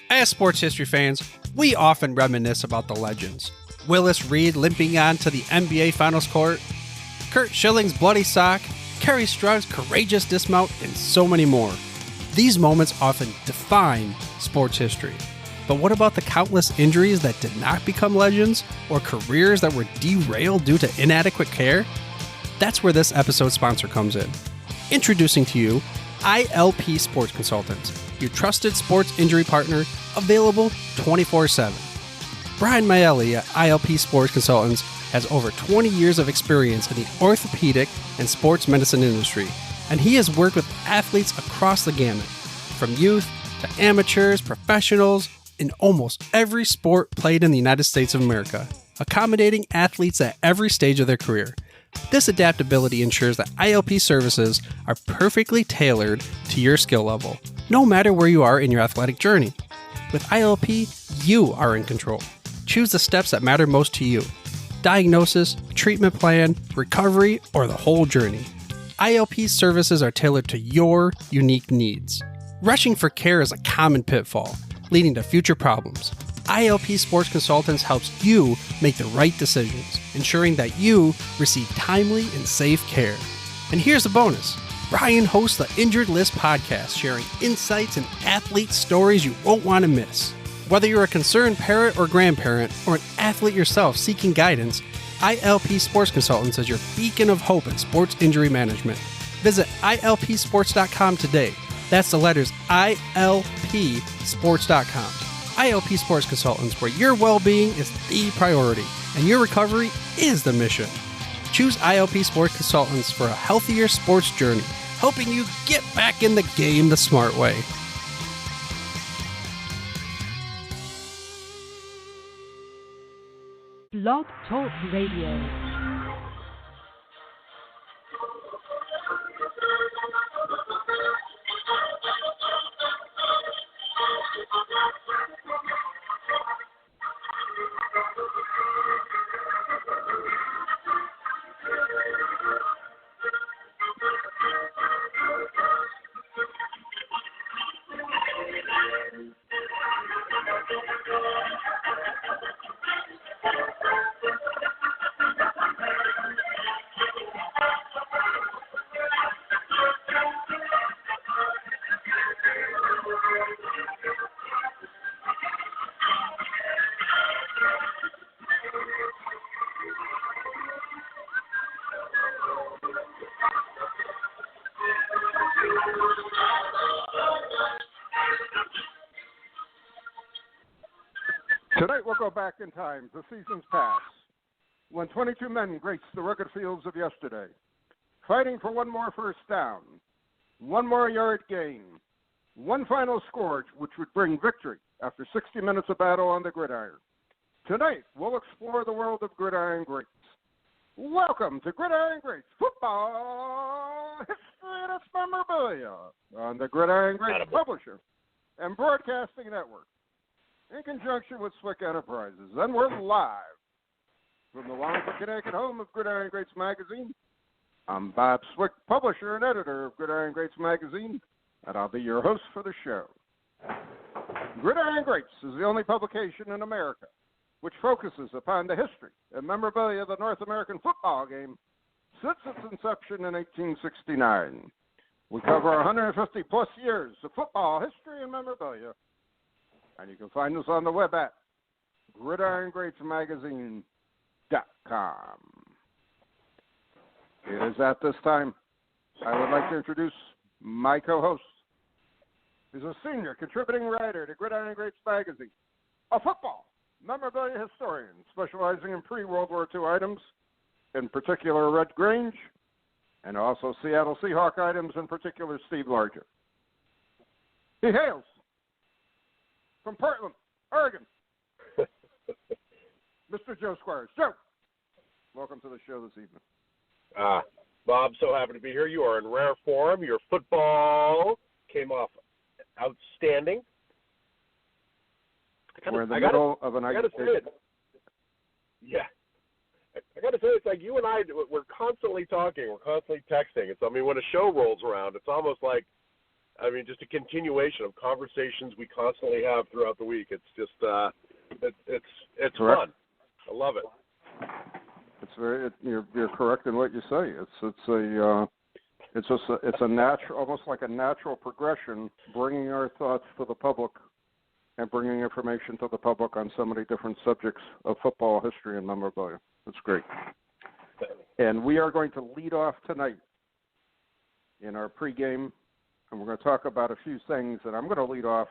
As sports history fans, we often reminisce about the legends. Willis Reed limping onto the NBA Finals court, Kurt Schilling's bloody sock, Kerry Strug's courageous dismount, and so many more. These moments often define sports history. But what about the countless injuries that did not become legends, or careers that were derailed due to inadequate care? That's where this episode's sponsor comes in. Introducing to you, ILP Sports Consultants, your trusted sports injury partner, available 24/7. Brian Maelli at ILP Sports Consultants has over 20 years of experience in the orthopedic and sports medicine industry, and he has worked with athletes across the gamut, from youth to amateurs, professionals, in almost every sport played in the United States of America, accommodating athletes at every stage of their career. This adaptability ensures that ILP services are perfectly tailored to your skill level, no matter where you are in your athletic journey. With ILP, you are in control. Choose the steps that matter most to you. Diagnosis, treatment plan, recovery, or the whole journey. ILP services are tailored to your unique needs. Rushing for care is a common pitfall, leading to future problems. ILP Sports Consultants helps you make the right decisions, ensuring that you receive timely and safe care. And here's a bonus. Brian hosts the Injured List podcast, sharing insights and athlete stories you won't want to miss. Whether you're a concerned parent or grandparent, or an athlete yourself seeking guidance, ILP Sports Consultants is your beacon of hope in sports injury management. Visit ilpsports.com today. That's the letters ilpsports.com. ILP Sports Consultants, where your well-being is the priority and your recovery is the mission. Choose ILP Sports Consultants for a healthier sports journey, helping you get back in the game the smart way. Blog Talk Radio. Tonight we'll go back in time to seasons past, when 22 men graced the rugged fields of yesterday, fighting for one more first down, one more yard gain, one final score which would bring victory after 60 minutes of battle on the gridiron. Tonight we'll explore the world of Gridiron Greats. Welcome to Gridiron Greats Football History and its Memorabilia on the Gridiron Greats Publisher and Broadcasting Network, in conjunction with Swick Enterprises. And we're live from the Wallingford, Connecticut home of Gridiron Greats Magazine. I'm Bob Swick, publisher and editor of Gridiron Greats Magazine, and I'll be your host for the show. Gridiron Greats is the only publication in America which focuses upon the history and memorabilia of the North American football game since its inception in 1869. We cover 150-plus years of football history and memorabilia, and you can find us on the web at gridirongreatsmagazine.com. It is at this time I would like to introduce my co-host. He's a senior contributing writer to Gridiron Greats Magazine, a football memorabilia historian specializing in pre-World War II items, in particular Red Grange, and also Seattle Seahawk items, in particular Steve Larger. He hails from Portland, Oregon, Mr. Joe Squires. Joe, welcome to the show this evening. Bob, so happy to be here. You are in rare form. Your football came off outstanding. We're in the middle of an ice skate. Yeah. I got to say, it's like you and I, we're constantly talking. We're constantly texting. It's, I mean, when a show rolls around, it's almost like I mean, just a continuation of conversations we constantly have throughout the week. It's just, it's fun. I love it. You're correct in what you say. It's a natural, almost like a natural progression, bringing our thoughts to the public and bringing information to the public on so many different subjects of football history and memorabilia. It's great. And we are going to lead off tonight in our pregame, and we're going to talk about a few things. And I'm going to lead off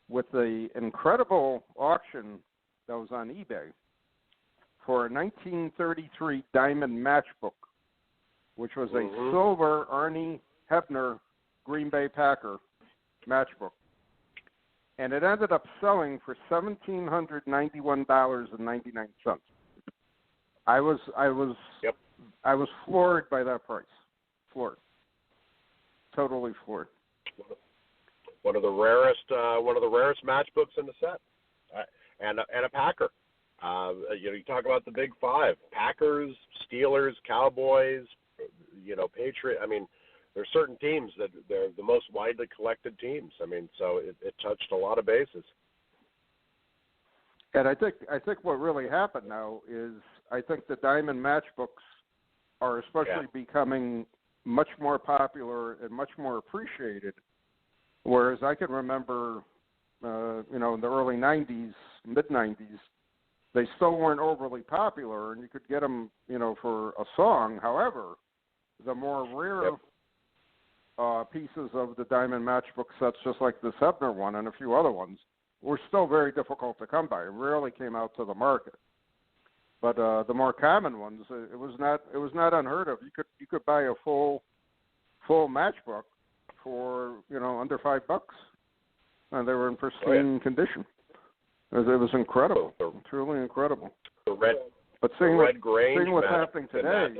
with the incredible auction that was on eBay for a 1933 Diamond Matchbook, which was a silver Arnie Hebner Green Bay Packer matchbook. And it ended up selling for $1,791.99. I was floored by that price. Floored. Totally floored. One of the rarest matchbooks in the set, and a Packer. You talk about the Big Five: Packers, Steelers, Cowboys. Patriot. I mean, there are certain teams that they're the most widely collected teams. I mean, so it touched a lot of bases. And I think what really happened now is I think the Diamond Matchbooks are especially becoming much more popular and much more appreciated. Whereas I can remember, in the early 90s, mid-90s, they still weren't overly popular, and you could get them, for a song. However, the more rare pieces of the Diamond Matchbook sets, just like this Hebner one and a few other ones, were still very difficult to come by. It rarely came out to the market. But the more common ones, it was not unheard of. You could buy a full matchbook for under $5, and they were in pristine condition. It was incredible, truly incredible. The red, but seeing what's happening today,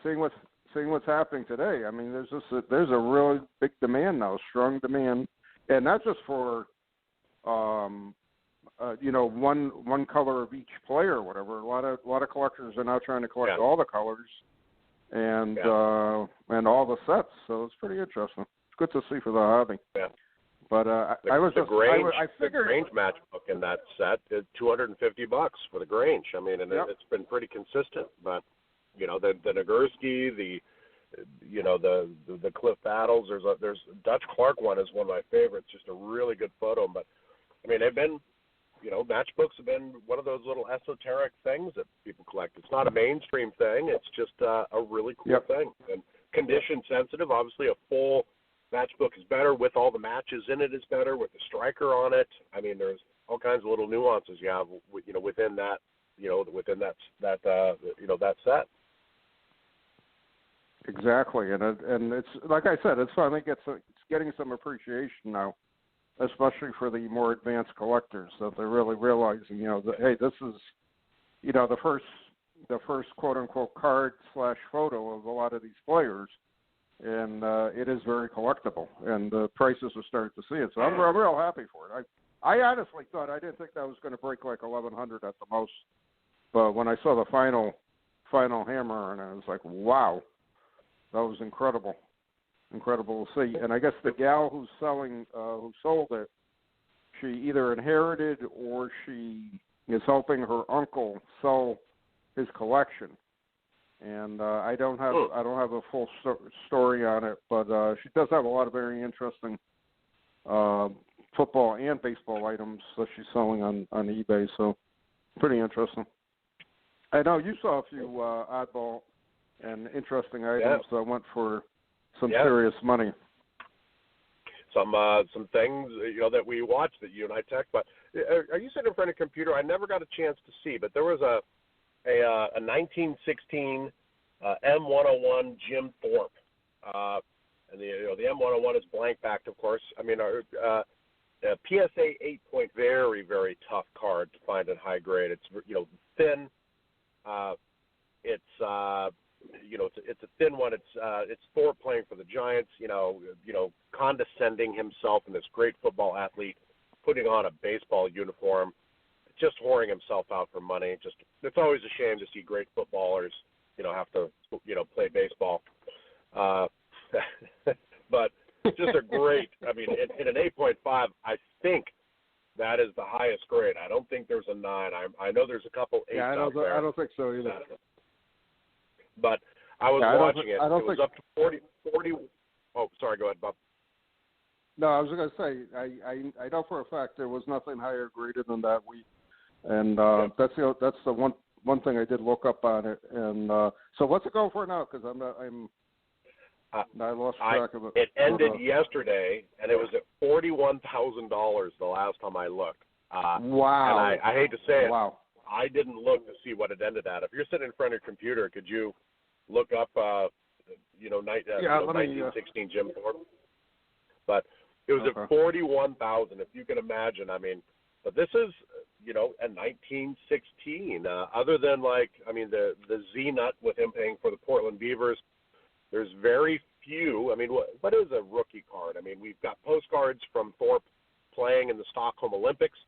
seeing what's happening today, I mean, there's a really big demand now, strong demand, and not just for one color of each player or whatever. A lot of collectors are now trying to collect all the colors and all the sets. So it's pretty interesting. It's good to see for the hobby. Yeah. But I figured the Grange matchbook in that set is $250 for the Grange. I mean, and it's been pretty consistent. But the Nagurski, the Cliff Battles. There's Dutch Clark one is one of my favorites. Just a really good photo. But I mean, they've been, matchbooks have been one of those little esoteric things that people collect. It's not a mainstream thing. It's just a really cool thing. And condition sensitive. Obviously, a full matchbook is better with all the matches in it. Is better with the striker on it. I mean, there's all kinds of little nuances you have, within that, that set. Exactly, and it's like I said, it's finally it's getting some appreciation now, especially for the more advanced collectors, that they're really realizing, that hey, this is, the first quote unquote card/photo of a lot of these players, and it is very collectible, and the prices are starting to see it. So I'm real happy for it. I honestly thought, I didn't think that was going to break like 1,100 at the most, but when I saw the final hammer, and I was like, wow. That was incredible to see. And I guess the gal who sold it, she either inherited or she is helping her uncle sell his collection. And I don't have a full story on it, but she does have a lot of very interesting football and baseball items that she's selling on eBay. So pretty interesting. I know you saw a few oddball and interesting items that went for some serious money. Some things that we watched that you and I tech. But are you sitting in front of a computer? I never got a chance to see, but there was a 1916 M101 Jim Thorpe, and the M101 is blank backed, of course. I mean, a PSA 8-point, very very tough card to find in high grade. It's thin. It's a thin one. It's Thorpe playing for the Giants. Condescending himself and this great football athlete, putting on a baseball uniform, just whoring himself out for money. It's always a shame to see great footballers, have to, play baseball. just a great. I mean, in an 8.5, I think that is the highest grade. I don't think there's a 9. I know there's a couple 8s out there. I don't think so either. But I was watching it. I don't it was think... up to 40. Oh, sorry. Go ahead, Bob. No, I was going to say I know for a fact there was nothing higher graded than that. And that's the one thing I did look up on it. And so what's it going for now? Because I lost track of it. It ended yesterday, and it was at $41,000 the last time I looked. Wow! And I hate to say it. Wow! I didn't look to see what it ended at. If you're sitting in front of your computer, could you look up, 1916 Jim Thorpe? But it was at $41,000. If you can imagine, I mean, but this is, a 1916. Other than the Z Nut with him paying for the Portland Beavers, there's very few. I mean, what is a rookie card? I mean, we've got postcards from Thorpe playing in the Stockholm Olympics.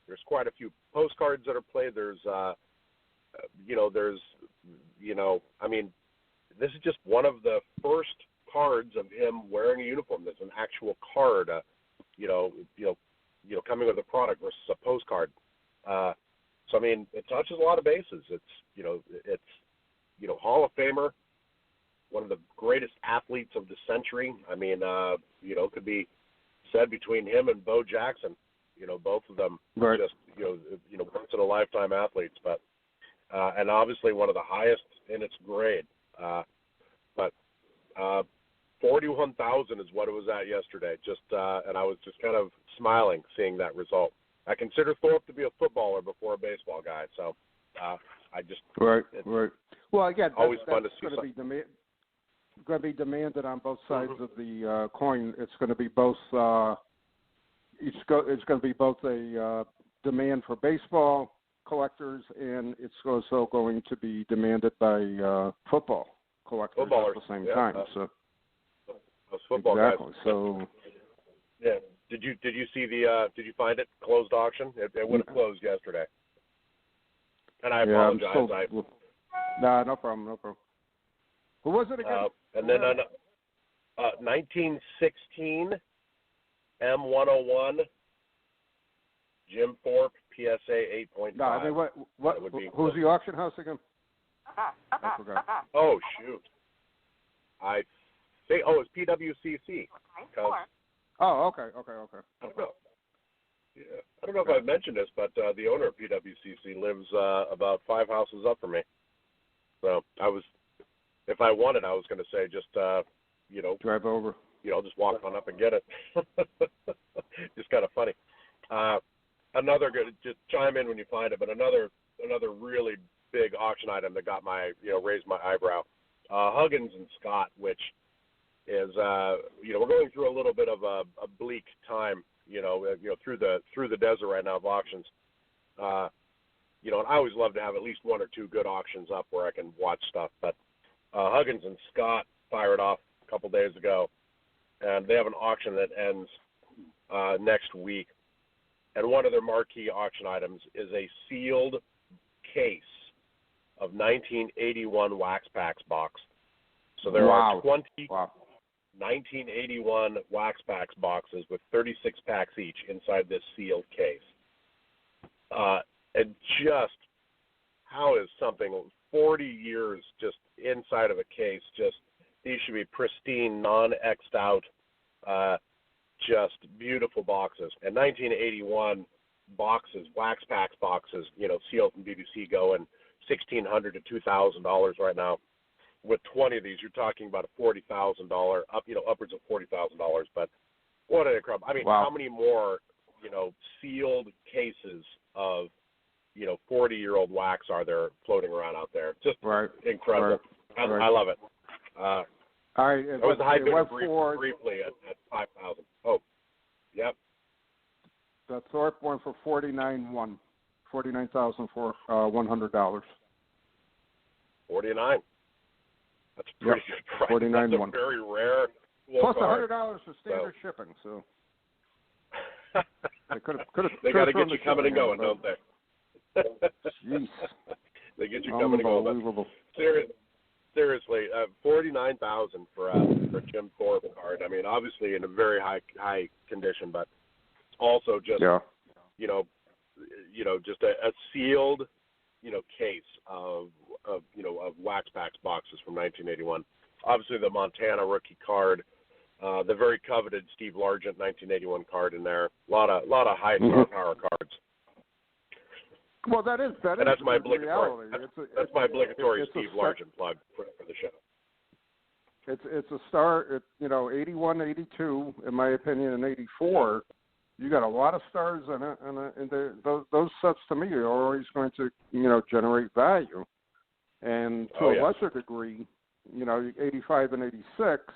There's quite a few postcards that are played. There's, I mean, this is just one of the first cards of him wearing a uniform. There's an actual card, coming with a product versus a postcard. So I mean, it touches a lot of bases. It's Hall of Famer, one of the greatest athletes of the century. I mean, could be said between him and Bo Jackson. Both of them just once in a lifetime athletes, but and obviously one of the highest in its grade. But 41,000 is what it was at yesterday. And I was just kind of smiling seeing that result. I consider Thorpe to be a footballer before a baseball guy, so I just right. Well, again, always that's fun to see. Going to be demanded on both sides of the coin. It's going to be both. It's going to be both a demand for baseball collectors, and it's also going to be demanded by football collectors Footballers. at the same time. So those football exactly. guys. So yeah. Did you see Did you find it closed auction? It would have closed yesterday. And I apologize. No problem. Who was it again? And then 1916 M101 Jim Thorpe PSA 8.5. No, I mean who's the auction house again? I forgot. Oh shoot! I think it's PWCC. Oh, okay. I don't know. Yeah, I don't know if I've mentioned this, but the owner of PWCC lives about 5 houses up from me. So if I wanted, I was going to say just drive over. Just walk on up and get it. Just kind of funny. Another good, just chime in when you find it, but another really big auction item that got raised my eyebrow. Huggins and Scott, which is we're going through a little bit of a bleak time, through the desert right now of auctions. And I always love to have at least one or two good auctions up where I can watch stuff. But Huggins and Scott fired off a couple days ago, and they have an auction that ends next week. And one of their marquee auction items is a sealed case of 1981 Wax Packs box. So there are 20 1981 Wax Packs boxes with 36 packs each inside this sealed case. And just how is something 40 years just inside of a case, these should be pristine, non-X'd out, just beautiful boxes. And 1981 boxes, Wax Packs boxes, sealed from BBC going $1,600 to $2,000 right now. With 20 of these, you're talking about a $40,000 upwards of $40,000. But what an incredible! I mean, How many more, sealed cases of, 40-year-old wax are there floating around out there? Just incredible. I love it. All right. It was the high bidder briefly at 5,000. Oh, yep. The Thorpe one for $49,100. 49. That's a pretty good price. 49 That's a very rare. Plus $100 for standard shipping. So they got to get you coming and going, don't they? Jeez. They get you coming and going. Unbelievable. seriously, $49,000 for Jim Thorpe card. I mean, obviously in a very high condition, but also just just a sealed case of wax packs boxes from 1981. Obviously the Montana rookie card, the very coveted Steve Largent 1981 card in there. A lot of high star power cards. Well, that is and that's my reality. That's my obligatory Steve Largent plug for the show. It's a star. 81, 82, in my opinion, and 84. You got a lot of stars in it, and those sets to me are always going to generate value. And to a lesser degree, 85 and 86.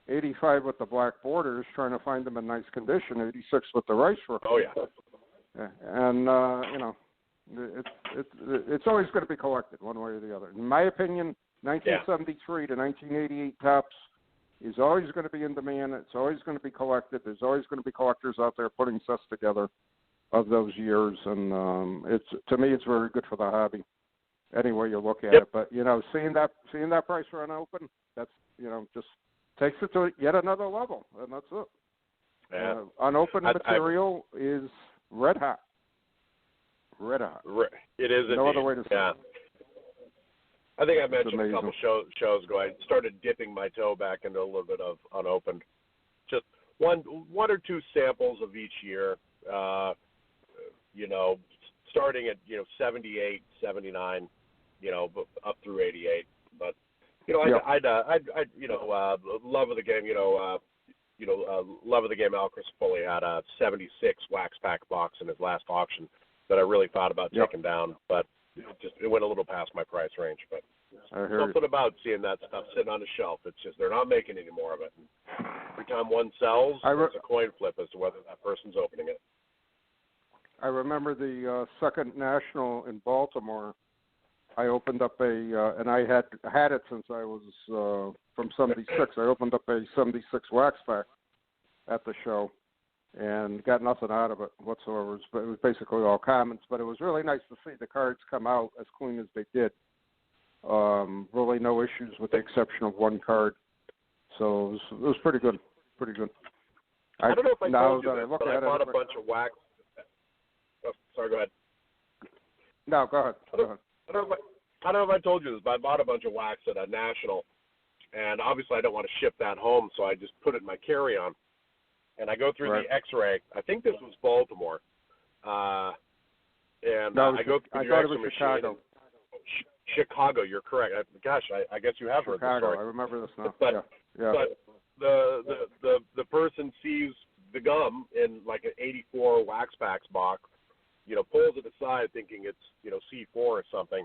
85 with the black borders, trying to find them in nice condition. 86 with the rice rookie. Oh yeah. And it's always going to be collected one way or the other. In my opinion, 1973 to 1988 Topps is always going to be in demand. It's always going to be collected. There's always going to be collectors out there putting sets together of those years, and to me it's very good for the hobby. Any way you look at it, but seeing that price run open, that's just takes it to yet another level, and that's it. Yeah. Unopened material is red hot. Red hot. It is. No other way to say it. I think I mentioned a couple shows ago. I started dipping my toe back into a little bit of unopened. Just one or two samples of each year. Starting at 78, 79, up through 88. But I'd love of the game. Love of the game. Al Crisafulli had a 76 wax pack box in his last auction that I really thought about taking down, but it went a little past my price range. But something about seeing that stuff sitting on a shelf. It's just they're not making any more of it. Every time one sells, it's a coin flip as to whether that person's opening it. I remember the second national in Baltimore. I opened up and I had it since I was from 76. I opened up a 76 wax pack at the show and got nothing out of it whatsoever. It was basically all comments, but it was really nice to see the cards come out as clean as they did. Really no issues with the exception of one card. So it was pretty good. Pretty good. I don't know if I told you this, but I bought a bunch of wax. Oh, sorry, go ahead. No, go ahead. I don't know if I told you this, but I bought a bunch of wax at a national, and obviously I don't want to ship that home, so I just put it in my carry-on. And I go through the X-ray. I think this was Baltimore. I go through the X-ray machine. Chicago. Chicago, you're correct. I guess you have heard this story. I remember this now. But the person sees the gum in like an 84 wax packs box, pulls it aside thinking it's C4 or something.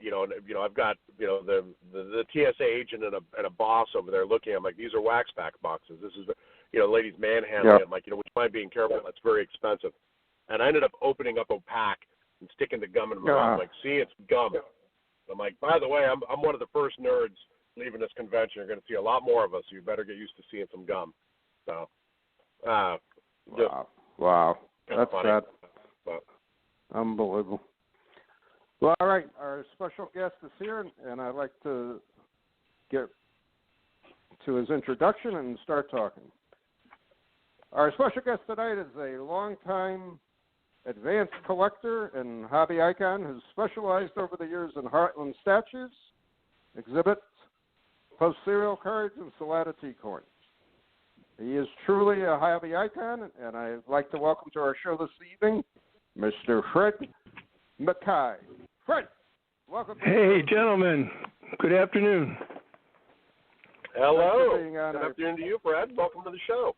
I've got the TSA agent and a boss over there looking. I'm like, these are wax pack boxes. This is ladies manhandling. I'm like, would you mind being careful? That's very expensive. And I ended up opening up a pack and sticking the gum in my mouth. I'm like, see, it's gum. I'm like, by the way, I'm one of the first nerds leaving this convention. You're going to see a lot more of us. So you better get used to seeing some gum. So, wow, that's funny. sad. But, unbelievable. Well, all right, our special guest is here, and I'd like to get to his introduction and start talking. Our special guest tonight is a longtime advanced collector and hobby icon who's specialized over the years in Heartland statues, exhibits, post-serial cards, and Salata tea coins. He is truly a hobby icon, and I'd like to welcome to our show this evening Mr. Fred Mackay. Fred, welcome. Hey, gentlemen. Good afternoon. Hello. Good afternoon to you, Fred. Welcome to the show.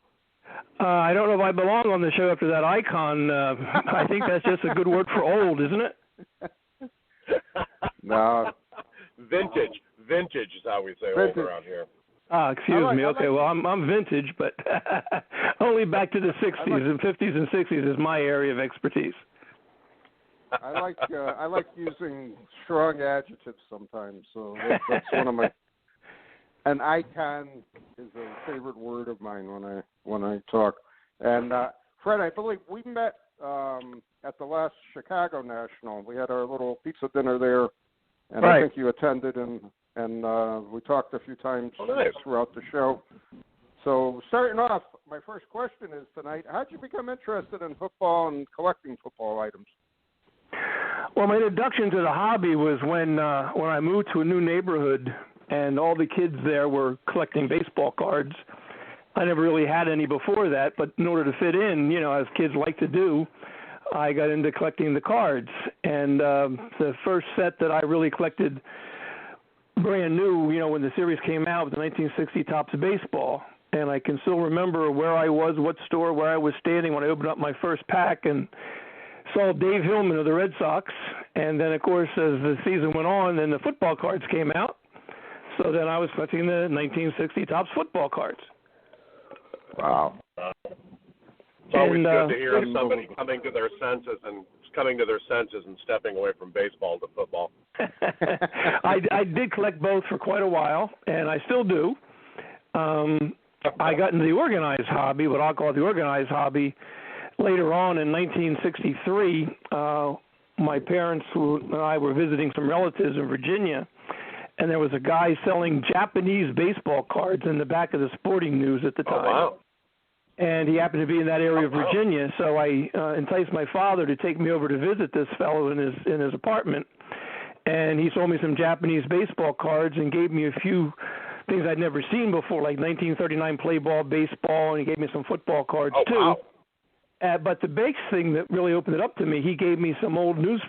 I don't know if I belong on the show after that icon. I think that's just a good word for old, isn't it? No. Vintage is how we say old around here. Excuse me. Okay, well, I'm vintage, but only back to the 60s and 50s and 60s is my area of expertise. I like using strong adjectives sometimes, so that's one of my. An icon is a favorite word of mine when I talk. And Fred, I believe we met at the last Chicago National. We had our little pizza dinner there, and I think you attended, and and we talked a few times nice. throughout the show. So starting off, my first question is tonight, how did you become interested in football and collecting football items? Well, my introduction to the hobby was when I moved to a new neighborhood and all the kids there were collecting baseball cards. I never really had any before that, but in order to fit in, as kids like to do, I got into collecting the cards. And the first set that I really collected brand new, when the series came out, was the 1960 Topps Baseball. And I can still remember where I was, what store, where I was standing when I opened up my first pack and saw Dave Hillman of the Red Sox. And then, of course, as the season went on, then the football cards came out. So then I was collecting the 1960 Topps football cards. Wow. It's always good to hear somebody coming to their senses and stepping away from baseball to football. I did collect both for quite a while, and I still do. I got into the organized hobby, what I'll call the organized hobby, later on in 1963. My parents and I were visiting some relatives in Virginia, and there was a guy selling Japanese baseball cards in the back of the Sporting News at the time. Oh, wow. And he happened to be in that area of Virginia, so I enticed my father to take me over to visit this fellow in his apartment. And he sold me some Japanese baseball cards and gave me a few things I'd never seen before, like 1939 play ball baseball, and he gave me some football cards too. Wow. But the big thing that really opened it up to me, he gave me some old news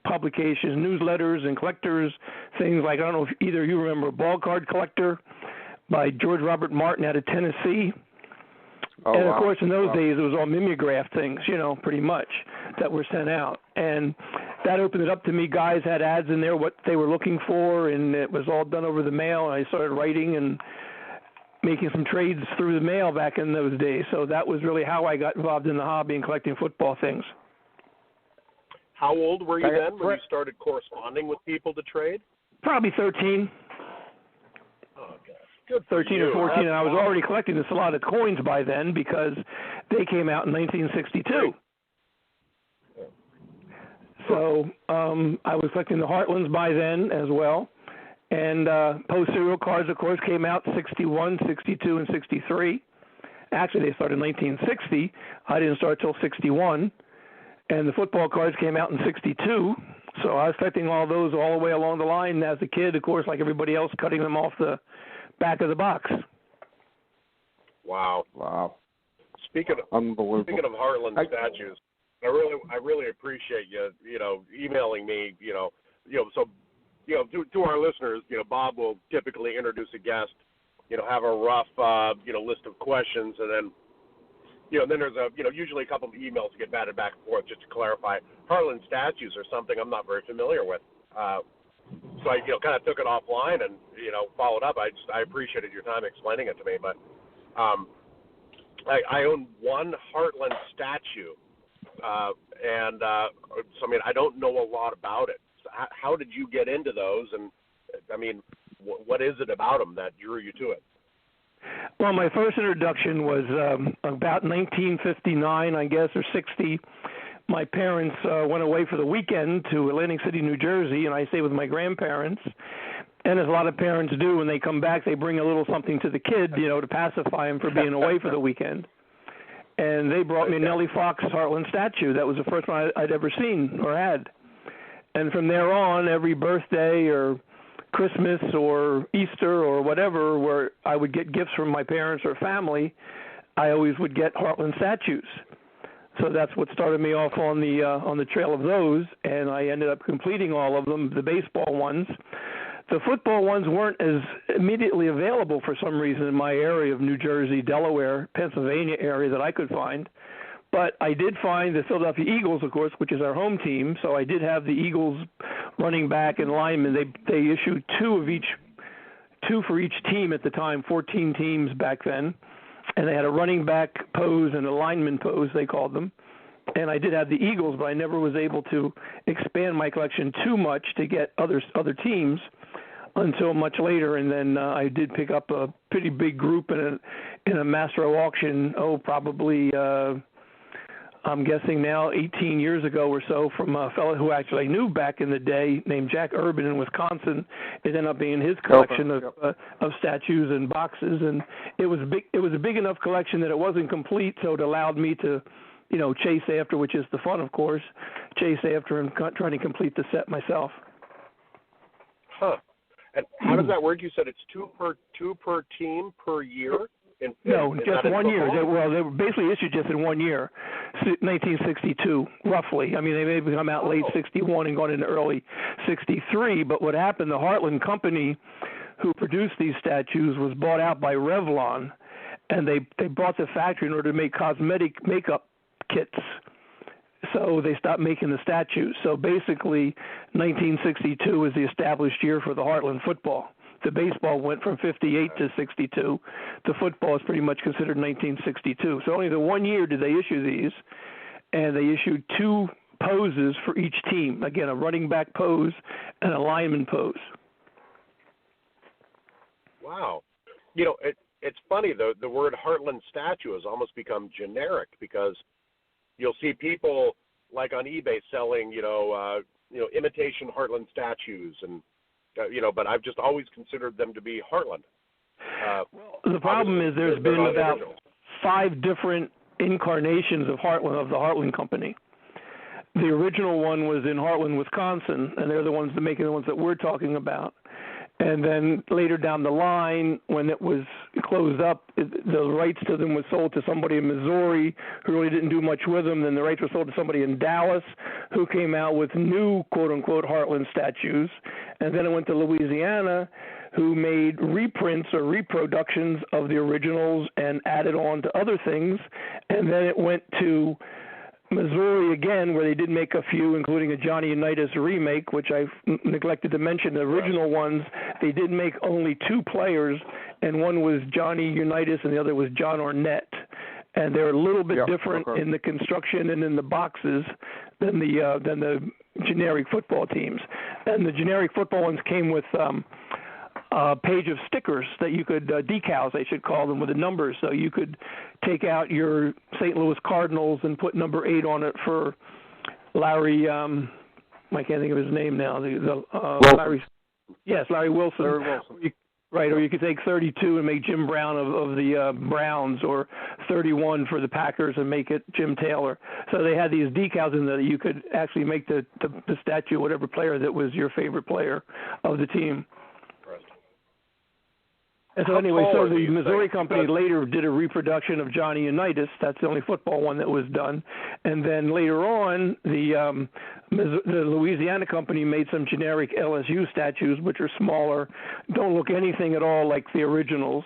publications, newsletters, and collectors, things like, I don't know if either of you remember Ball Card Collector by George Robert Martin out of Tennessee. And, of course, in those days, it was all mimeograph things, pretty much, that were sent out. And that opened it up to me. Guys had ads in there, what they were looking for, and it was all done over the mail. And I started writing and making some trades through the mail back in those days. So that was really how I got involved in the hobby and collecting football things. How old were you then when you started corresponding with people to trade? Probably 13. Oh, okay. Good 13 or 14, and I was already collecting this a lot of coins by then because they came out in 1962. So I was collecting the Heartlands by then as well. And post-serial cards, of course, came out 61, 62, and 63. Actually, they started in 1960. I didn't start till 61. And the football cards came out in 62. So I was collecting all those all the way along the line as a kid, of course, like everybody else, cutting them off the back of the box. Wow. Speaking of Heartland statues, I really appreciate you, emailing me, so, to our listeners, Bob will typically introduce a guest, have a rough, list of questions, and then, then there's usually a couple of emails to get batted back and forth just to clarify. Heartland statues are something I'm not very familiar with. So I, kind of took it offline and, followed up. I appreciated your time explaining it to me. But I own one Heartland statue, and so, I don't know a lot about it. So how did you get into those? And, what is it about them that drew you to it? Well, my first introduction was about 1959, I guess, or 60. My parents went away for the weekend to Atlantic City, New Jersey, and I stayed with my grandparents. And as a lot of parents do, when they come back, they bring a little something to the kid, to pacify him for being away for the weekend. And they brought me a Nellie Fox Heartland statue. That was the first one I'd ever seen or had. And from there on, every birthday or Christmas or Easter or whatever, where I would get gifts from my parents or family, I always would get Heartland statues. So that's what started me off on the trail of those, and I ended up completing all of them, the baseball ones. The football ones weren't as immediately available for some reason in my area of New Jersey, Delaware, Pennsylvania area that I could find. But I did find the Philadelphia Eagles, of course, which is our home team. So I did have the Eagles running back and linemen. They issued two for each team at the time, 14 teams back then. And they had a running back pose and a lineman pose, they called them. And I did have the Eagles, but I never was able to expand my collection too much to get other teams until much later. And then I did pick up a pretty big group in a Mastro auction, probably I'm guessing now 18 years ago or so, from a fellow who actually I knew back in the day named Jack Urban in Wisconsin. It ended up being his collection of statues and boxes, and it was big. It was a big enough collection that it wasn't complete, so it allowed me to, chase after, which is the fun, of course, chase after and trying to complete the set myself. Huh. And how does that work? You said it's two per team per year? No, just 1 year. They were basically issued just in 1 year, 1962, roughly. I mean, they may have come out late 61 and gone into early 63. But what happened, the Heartland Company, who produced these statues, was bought out by Revlon, and they bought the factory in order to make cosmetic makeup kits. So they stopped making the statues. So basically, 1962 is the established year for the Heartland football. The baseball went from 58 to 62. The football is pretty much considered 1962. So only the 1 year did they issue these, and they issued 2 poses for each team. Again, a running back pose and a lineman pose. Wow. It's funny, though, the word Heartland statue has almost become generic because you'll see people like on eBay selling, imitation Heartland statues and, but I've just always considered them to be Heartland. Well, the problem is there's been about 5 different incarnations of Heartland, of the Heartland Company. The original one was in Heartland, Wisconsin, and they're the ones that making the ones that we're talking about. And then later down the line, when it was closed up, the rights to them was sold to somebody in Missouri who really didn't do much with them. Then the rights were sold to somebody in Dallas who came out with new, quote-unquote, Heartland statues. And then it went to Louisiana, who made reprints or reproductions of the originals and added on to other things. And then it went to Missouri again, where they did make a few, including a Johnny Unitas remake, which I've neglected to mention. The original ones, they did make only 2 players, and one was Johnny Unitas and the other was John Arnett. And they're a little bit different in the construction and in the boxes than the generic football teams. And the generic football ones came with a page of stickers that you could, decals, they should call them, with the numbers. So you could take out your St. Louis Cardinals and put number 8 on it for Larry, I can't think of his name now. Larry Wilson. Larry Wilson. Right, or you could take 32 and make Jim Brown of the Browns, or 31 for the Packers and make it Jim Taylor. So they had these decals in there that you could actually make the statue, whatever player that was your favorite player of the team. And so anyway, so the Missouri company later did a reproduction of Johnny Unitas. That's the only football one that was done. And then later on, the Louisiana company made some generic LSU statues, which are smaller, don't look anything at all like the originals.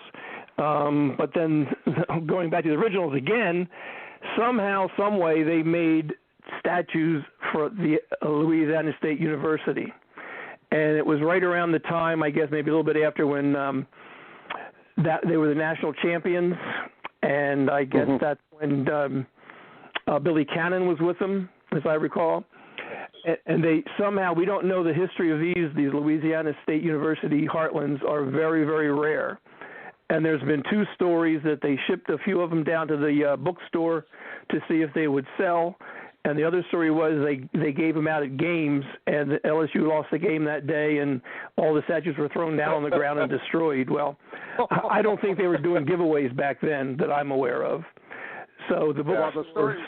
But then going back to the originals again, somehow, some way, they made statues for the Louisiana State University. And it was right around the time, I guess maybe a little bit after, when that they were the national champions, and I guess that's when Billy Cannon was with them, as I recall. And they somehow, we don't know the history of these Louisiana State University Heartlands are very, very rare. And there's been 2 stories that they shipped a few of them down to the bookstore to see if they would sell. And the other story was they gave them out at games, and LSU lost the game that day, and all the statues were thrown down on the ground and destroyed. Well, I don't think they were doing giveaways back then that I'm aware of. So the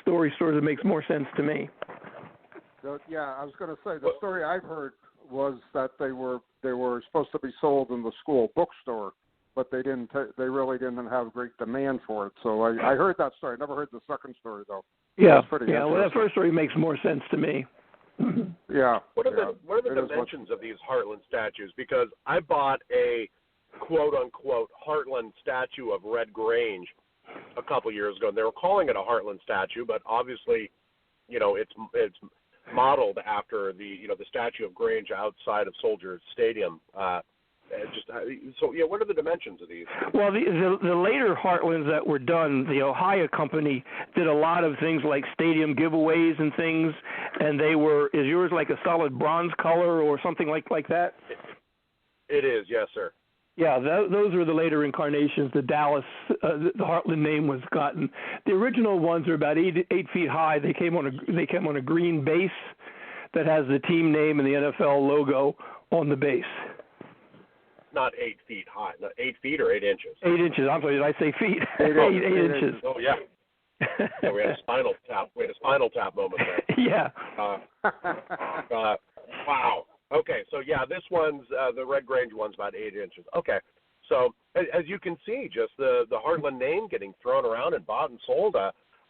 story sort of makes more sense to me. I was going to say, the story I've heard was that they were supposed to be sold in the school bookstore, but they really didn't have great demand for it. So I heard that story. I never heard the second story, though. Yeah. Well, that first story makes more sense to me. Yeah. What are the dimensions of these Heartland statues? Because I bought a quote-unquote Heartland statue of Red Grange a couple years ago. And they were calling it a Heartland statue, but obviously, it's modeled after the statue of Grange outside of Soldier Stadium. What are the dimensions of these? Well, the later Heartlands that were done, the Ohio company did a lot of things like stadium giveaways and things, and is yours like a solid bronze color or something like that? It is, yes, sir. Yeah, those were the later incarnations. The Dallas, the Heartland name was gotten. The original ones are about 8 feet high. They came on a green base that has the team name and the NFL logo on the base. Not 8 feet high. Not 8 feet or 8 inches. 8 inches. I'm sorry. Did I say feet? 8 inches. Oh yeah. Yeah, we had a spinal tap. We had a spinal tap moment there. Yeah. Wow. Okay, so yeah, this one's the Red Grange one's about 8 inches. Okay, so as you can see, just the Heartland name getting thrown around and bought and sold.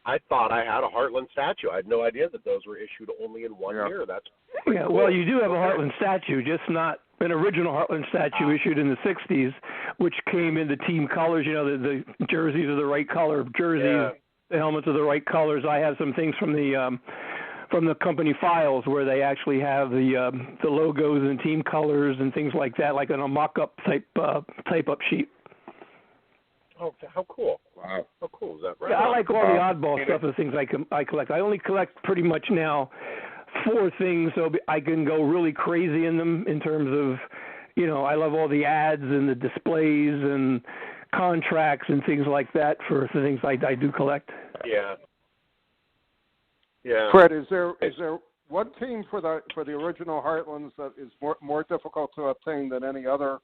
I thought I had a Heartland statue. I had no idea that those were issued only in 1 year. That's yeah. Cool. Well, you do have a Heartland statue, just not an original Heartland statue issued in the '60s, which came in the team colors. You know, the jerseys are the right color. Jerseys, the helmets are the right colors. I have some things from the company files where they actually have the logos and team colors and things like that, like on a mock-up type up sheet. Oh, how cool! Wow, how cool is that? Right. Yeah, I like all the oddball stuff, the things I collect. I only collect pretty much now 4 things, so I can go really crazy in them in terms of, you know, I love all the ads and the displays and contracts and things like that for the things I do collect. Yeah. Yeah. Fred, is there one team for the original Heartlands that is more difficult to obtain than any other?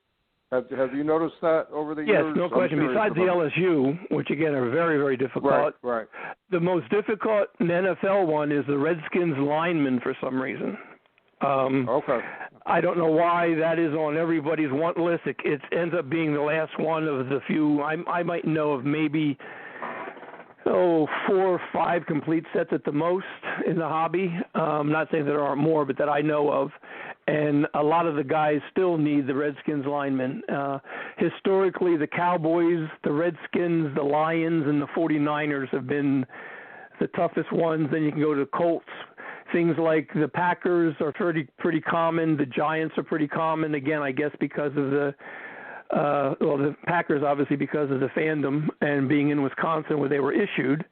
Have you noticed that over the years? Yes, no question. Besides the LSU, which again are very, very difficult. Right. The most difficult NFL one is the Redskins lineman for some reason. Okay. I don't know why that is on everybody's want list. It ends up being the last one of the few. I might know of maybe 4 or 5 complete sets at the most in the hobby. I'm not saying there aren't more, but that I know of. And a lot of the guys still need the Redskins linemen. Historically, the Cowboys, the Redskins, the Lions, and the 49ers have been the toughest ones. Then you can go to the Colts. Things like the Packers are pretty common. The Giants are pretty common. Again, I guess because of the Packers, obviously, because of the fandom and being in Wisconsin where they were issued,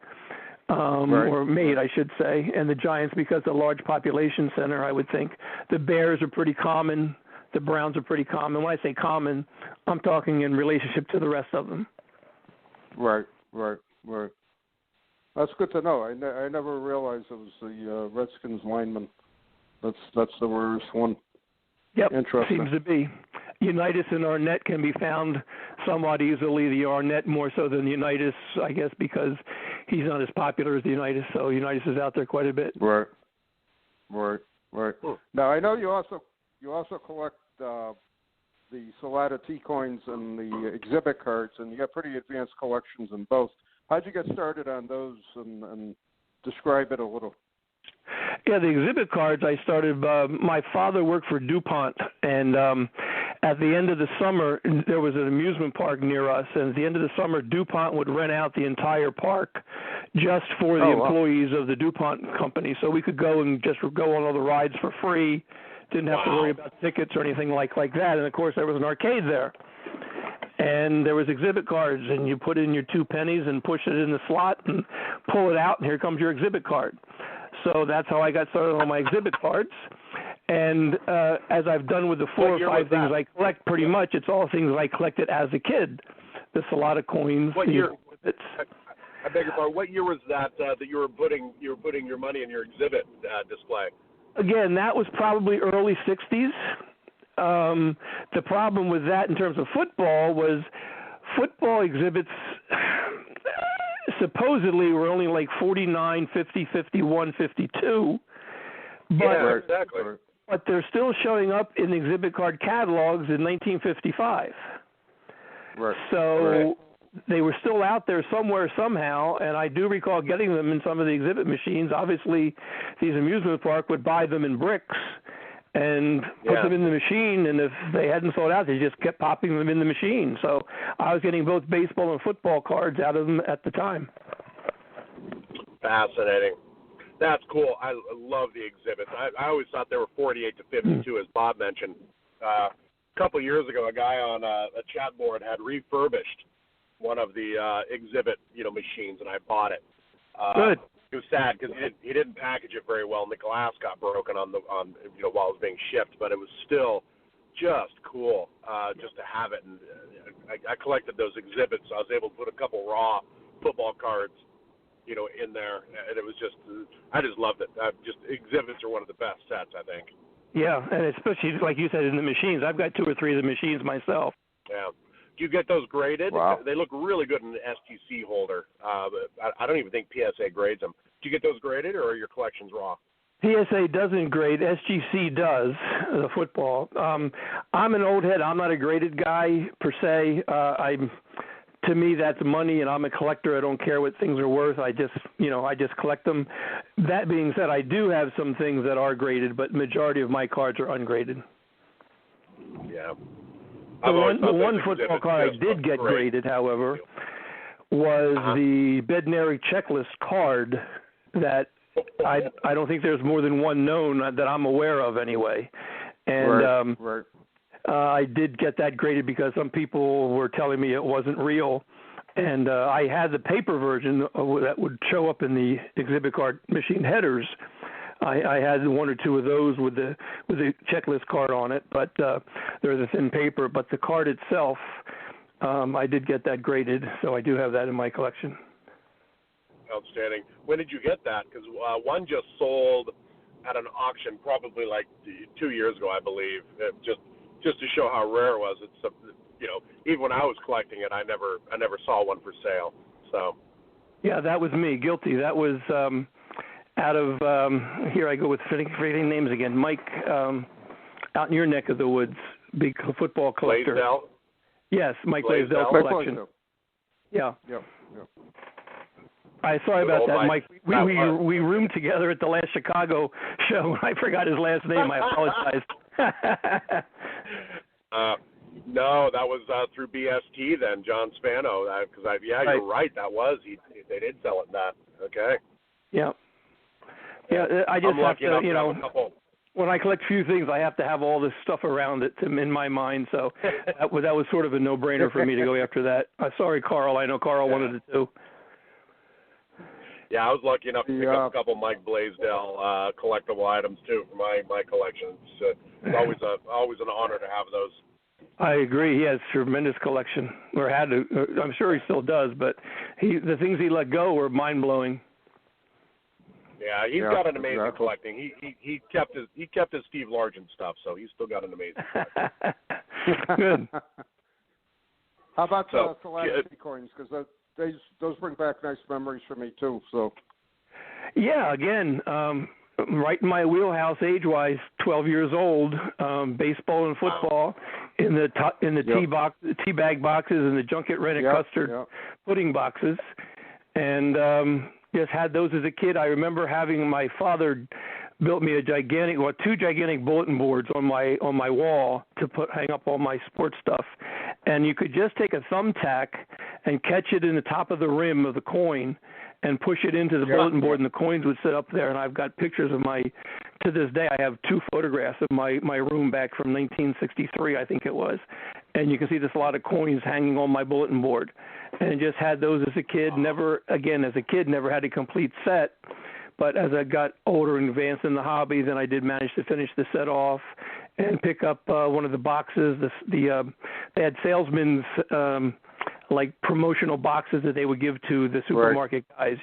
or made, I should say, and the Giants because of the large population center, I would think. The Bears are pretty common. The Browns are pretty common. When I say common, I'm talking in relationship to the rest of them. Right. That's good to know. I never realized it was the Redskins lineman. That's the worst one. Yep, interesting. Seems to be. Unitas and Arnett can be found somewhat easily. The Arnett more so than the Unitas, I guess, because he's not as popular as the Unitas. So Unitas is out there quite a bit. Right. Now I know you also collect the Salata T coins and the exhibit cards, and you have pretty advanced collections in both. How'd you get started on those, and describe it a little? Yeah, the exhibit cards I started, my father worked for DuPont, and at the end of the summer, there was an amusement park near us, and at the end of the summer, DuPont would rent out the entire park just for the employees of the DuPont company. So we could go and just go on all the rides for free, didn't have to worry about tickets or anything like that, and of course there was an arcade there. And there was exhibit cards, and you put in your 2 pennies and push it in the slot and pull it out, and here comes your exhibit card. So that's how I got started on my exhibit cards. And as I've done with the 4 or 5 things I collect, pretty much it's all things I collected as a kid. The Salata coins. What year? I beg your pardon. What year was that that you were putting your money in your exhibit display? Again, that was probably early 60s. The problem with that in terms of football was football exhibits supposedly were only like 49, 50, 51, 52. But, yeah, exactly. But they're still showing up in exhibit card catalogs in 1955. Right. So they were still out there somewhere, somehow, and I do recall getting them in some of the exhibit machines. Obviously, these amusement park would buy them in bricks and put them in the machine, and if they hadn't sold out, they just kept popping them in the machine. So I was getting both baseball and football cards out of them at the time. Fascinating. That's cool. I love the exhibits. I always thought they were 48 to 52, as Bob mentioned. A couple of years ago, a guy on a chat board had refurbished one of the exhibit machines, and I bought it. Good. It was sad because he didn't package it very well, and the glass got broken on while it was being shipped. But it was still just cool just to have it. And I collected those exhibits. I was able to put a couple raw football cards, in there, and it was just, I just loved it. Just exhibits are one of the best sets, I think. Yeah, and especially like you said in the machines. I've got 2 or 3 of the machines myself. Yeah. Do you get those graded? Wow. They look really good in the STC holder. But I don't even think PSA grades them. Do you get those graded, or are your collections raw? PSA doesn't grade. SGC does, the football. I'm an old head. I'm not a graded guy per se. To me, that's money, and I'm a collector. I don't care what things are worth. I just collect them. That being said, I do have some things that are graded, but majority of my cards are ungraded. Yeah. The one football card I did get graded, however, was the Bednarik checklist card that I don't think there's more than one known that I'm aware of anyway. And right. I did get that graded because some people were telling me it wasn't real. And I had the paper version that would show up in the exhibit card machine headers. I had 1 or 2 of those with the checklist card on it, but there's a thin paper. But the card itself, I did get that graded, so I do have that in my collection. Outstanding. When did you get that? Because one just sold at an auction probably like 2 years ago, I believe. Just to show how rare it was. It's even when I was collecting it, I never saw one for sale. So. Yeah, that was me. Guilty. That was out of here I go with forgetting names again. Mike, out in your neck of the woods, big football collector. Blaisdell? Yes, Mike Blaisdell collection. Yeah. Yep. Sorry about that, Mike. We roomed together at the last Chicago show. I forgot his last name. I apologize. No, that was through BST then, John Spano. Because right. You're right. That was they did sell it in that. Okay. Yeah. Yeah, I just have to, when I collect few things, I have to have all this stuff around it in my mind. So that was sort of a no-brainer for me to go after that. Sorry, Carl. I know Carl wanted it too. Yeah, I was lucky enough to pick up a couple Mike Blaisdell collectible items too for my collection. It's always an honor to have those. I agree. He has a tremendous collection, or had to. I'm sure he still does, but the things he let go were mind-blowing. Yeah, he's got an amazing collecting. He kept his Steve Largent stuff, so he's still got an amazing collection. Good. How about the Celeste coins? Because those bring back nice memories for me too. So. Yeah, again, right in my wheelhouse, age-wise, 12 years old. Baseball and football in the tea bag boxes and the junket rented custard pudding boxes, and just had those as a kid. I remember having my father built me two gigantic bulletin boards on my wall to hang up all my sports stuff, and you could just take a thumbtack and catch it in the top of the rim of the coin and push it into the bulletin board, and the coins would sit up there. And I've got pictures of to this day, I have 2 photographs of my room back from 1963, I think it was. And you can see just a lot of coins hanging on my bulletin board. And just had those as a kid. Never had a complete set. But as I got older and advanced in the hobby, then I did manage to finish the set off and pick up one of the boxes. They had salesmen's like promotional boxes that they would give to the supermarket guys,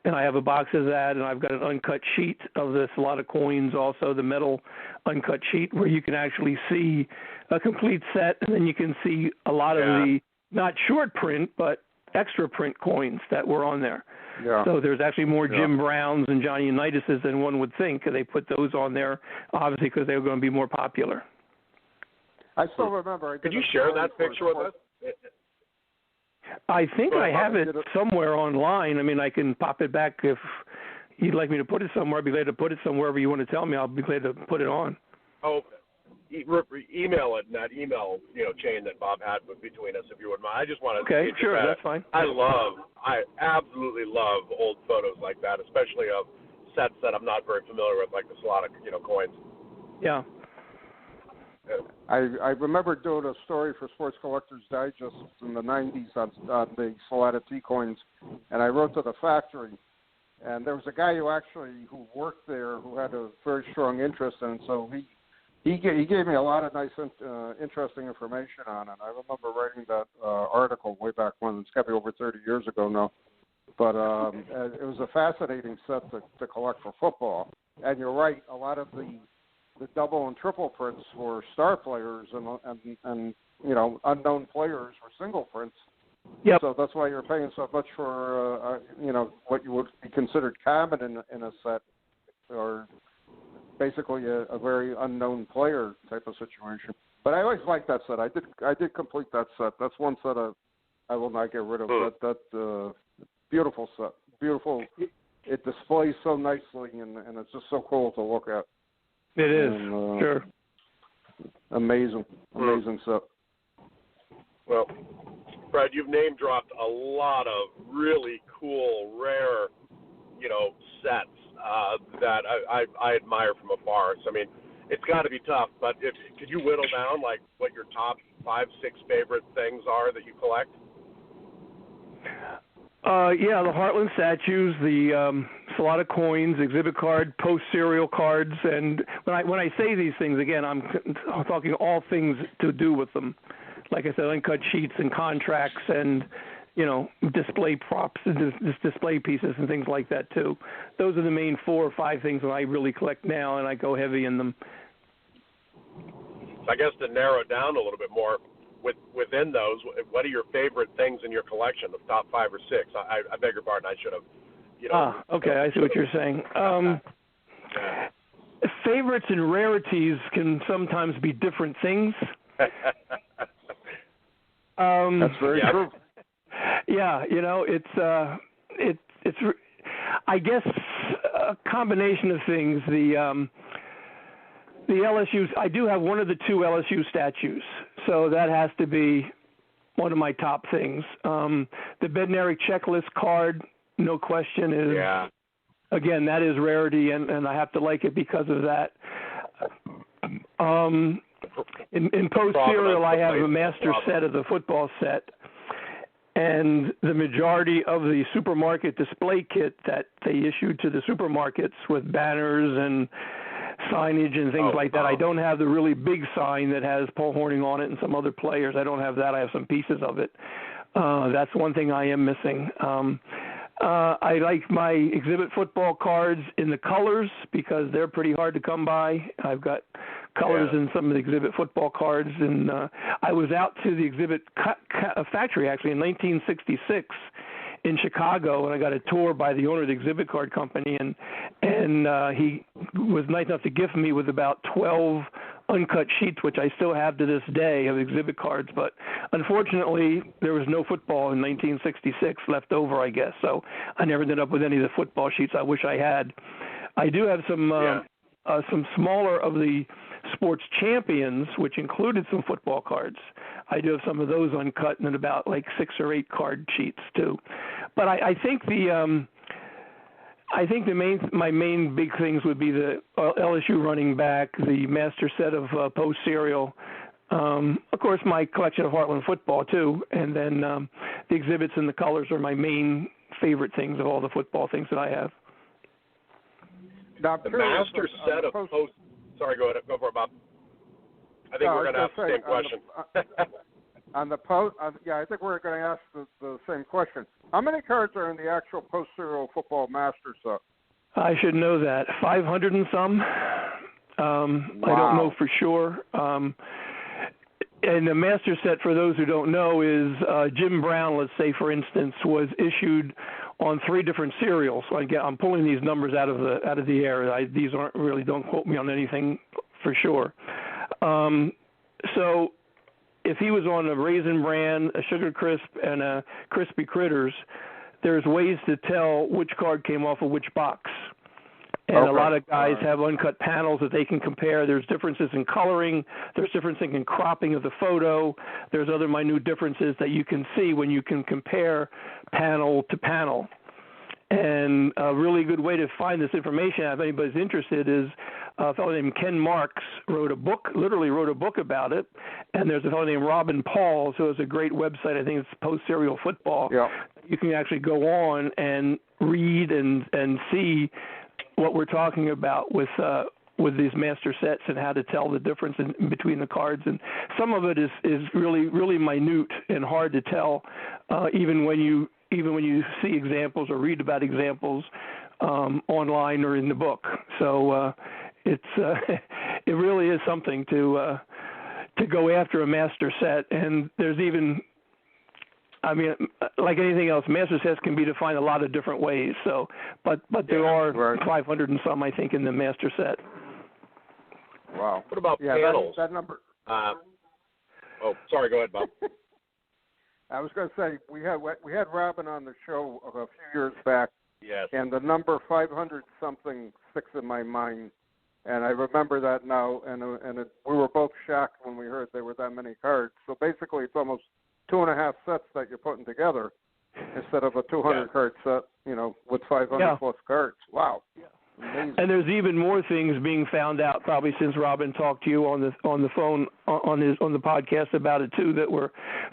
And I have a box of that, and I've got an uncut sheet of this, a lot of coins, also the metal uncut sheet where you can actually see a complete set, and then you can see a lot of the, not short print, but extra print coins that were on there. Yeah. So there's actually more Jim Browns and Johnny Unitas's than one would think. They put those on there, obviously, because they were going to be more popular. I still remember. Could you share that picture with us? I think I have it somewhere online. I mean, I can pop it back if you'd like me to put it somewhere. I'd be glad to put it somewhere wherever you want to tell me. I'll be glad to put it on. Oh, email it in that email chain that Bob had between us, if you wouldn't mind. I just want to. Okay, sure, that's fine. I absolutely love old photos like that, especially of sets that I'm not very familiar with, like the Solana, coins. Yeah. I remember doing a story for Sports Collectors Digest in the 90s on the Solana T coins, and I wrote to the factory, and there was a guy who worked there who had a very strong interest in it, so He gave me a lot of nice, interesting information on it. I remember writing that article way back when. It's got to be over 30 years ago now. But it was a fascinating set to collect for football. And you're right, a lot of the double and triple prints were star players and unknown players were single prints. Yep. So that's why you're paying so much for what you would be considered common in a set, or basically a very unknown player type of situation. But I always liked that set. I did complete that set. That's one set I will not get rid of. That beautiful set. Beautiful. It displays so nicely, and it's just so cool to look at. It is, sure. Amazing set. Well, Fred, you've name dropped a lot of really cool, rare, sets that I admire from afar. So, I mean, it's got to be tough, but could you whittle down, like, what your top 5, 6 favorite things are that you collect? Yeah, the Heartland statues, the Salata coins, exhibit card, post-serial cards, and when I say these things, again, I'm talking all things to do with them. Like I said, uncut sheets and contracts and, display props, display pieces and things like that, too. Those are the main 4 or 5 things that I really collect now, and I go heavy in them. So I guess to narrow it down a little bit more, within those, what are your favorite things in your collection, the top 5 or 6? I beg your pardon, I should have, okay, I see what you're saying. Favorites and rarities can sometimes be different things. That's very true. Yeah, it's I guess a combination of things. The LSU, I do have one of the 2 LSU statues, so that has to be one of my top things. The Bednarik checklist card, no question, is again, that is rarity, and I have to like it because of that. In post-serial, I have a master set of the football set, and the majority of the supermarket display kit that they issued to the supermarkets with banners and signage and things like that. I don't have the really big sign that has Paul Hornung on it and some other players. I don't have that. I have some pieces of it. That's one thing I am missing. I like my exhibit football cards in the colors because they're pretty hard to come by. I've got colors in some of the exhibit football cards, and I was out to the exhibit factory actually in 1966 in Chicago, and I got a tour by the owner of the exhibit card company, and he was nice enough to gift me with about 12 uncut sheets, which I still have to this day, of exhibit cards. But unfortunately, there was no football in 1966 left over, I guess, so I never ended up with any of the football sheets I wish I had. I do have some smaller of the sports champions, which included some football cards. I do have some of those uncut and about like 6 or 8 card sheets too. But I think my main big things would be the LSU running back, the master set of post serial, of course my collection of Heartland football too, and then the exhibits and the colors are my main favorite things of all the football things that I have. Now, the master set of post. Sorry, go ahead. Go for it, Bob. I think we're going to ask the same question. On the post, I think we're going to ask the same question. How many cards are in the actual post-serial football master set? I should know that. 500 and some. Wow. I don't know for sure. And the master set, for those who don't know, is Jim Brown, let's say, for instance, was issued on 3 different serials. So I'm pulling these numbers out of the air. These aren't really, don't quote me on anything for sure. So if he was on a Raisin Bran, a Sugar Crisp, and a Crispy Critters, there's ways to tell which card came off of which box. And a lot of guys have uncut panels that they can compare. There's differences in coloring. There's differences in cropping of the photo. There's other minute differences that you can see when you can compare panel to panel. And a really good way to find this information, if anybody's interested, is a fellow named Ken Marks wrote a book about it. And there's a fellow named Robin Pauls who has a great website. I think it's Post Serial Football. Yeah. You can actually go on and read and see what we're talking about with with these master sets and how to tell the difference in between the cards. And some of it is really minute and hard to tell, even when you see examples or read about examples online or in the book. So it really is something to go after a master set. And there's even, I mean, like anything else, master sets can be defined a lot of different ways. So, but there are 500 and some, I think, in the master set. Wow. What about panels? That number. Sorry. Go ahead, Bob. I was going to say we had Robin on the show a few years back. Yes. And the number 500 something sticks in my mind, and I remember that now. And we were both shocked when we heard there were that many cards. So basically, it's almost 2.5 sets that you're putting together instead of a 200 card set, with 500 plus cards. Wow. Yeah. Amazing. And there's even more things being found out probably since Robin talked to you on the phone on the podcast about it too, that we're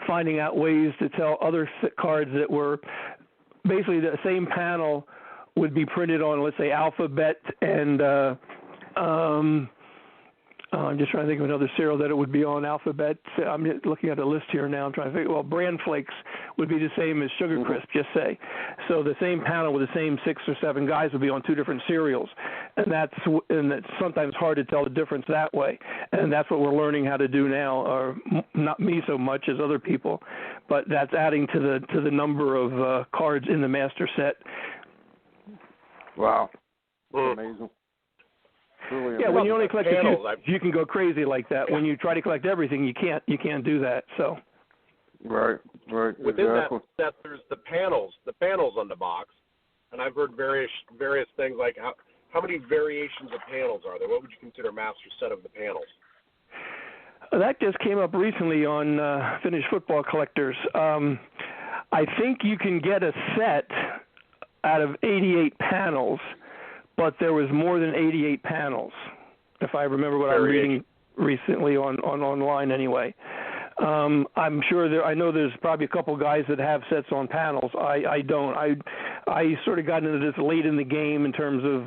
finding out ways to tell other cards that were basically the same panel would be printed on, let's say, alphabet and I'm just trying to think of another cereal that it would be on alphabet. I'm looking at a list here now. I'm trying to think. Well, Bran Flakes would be the same as Sugar Crisp, just say. So the same panel with the same 6 or 7 guys would be on 2 different cereals, and it's sometimes hard to tell the difference that way. And that's what we're learning how to do now, or not me so much as other people, but that's adding to the number of cards in the master set. Wow, amazing. Really yeah, when you only collect panels, a few, you can go crazy like that. When you try to collect everything, you can't do that. So, right, within exactly. that set, there's the panels on the box, and I've heard various things like how many variations of panels are there? What would you consider a master set of the panels? That just came up recently on Finished Football Collectors. I think you can get a set out of 88 panels. But there was more than 88 panels, if I remember what I'm reading recently on online anyway. I'm sure I know there's probably a couple guys that have sets on panels. I don't. I sort of got into this late in the game in terms of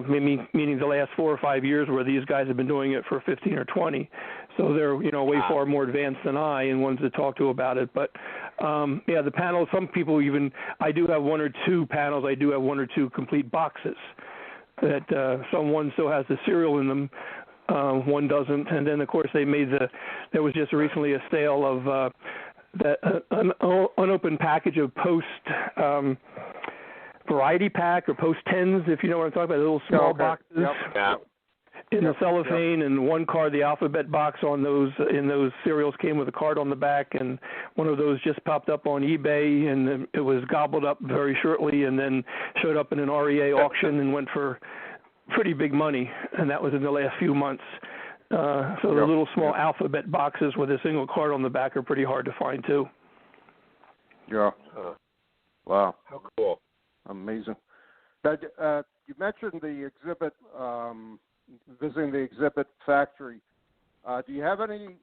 meaning the last 4 or 5 years where these guys have been doing it for 15 or 20. So they're way far more advanced than I and ones to talk to about it. But the panels. Some people even. I do have 1 or 2 panels. I do have 1 or 2 complete boxes. That one still has the cereal in them. One doesn't. And then of course there was just recently a sale of an unopened package of Post variety pack or Post 10s, if you know what I'm talking about, the little small boxes. Yep. In the cellophane, and one card, the alphabet box in those cereals came with a card on the back, and one of those just popped up on eBay, and it was gobbled up very shortly, and then showed up in an REA auction and went for pretty big money, and that was in the last few months. The little small alphabet boxes with a single card on the back are pretty hard to find too. Yeah. Wow. How cool. Amazing. You mentioned the exhibit. Visiting the exhibit factory. Do you have any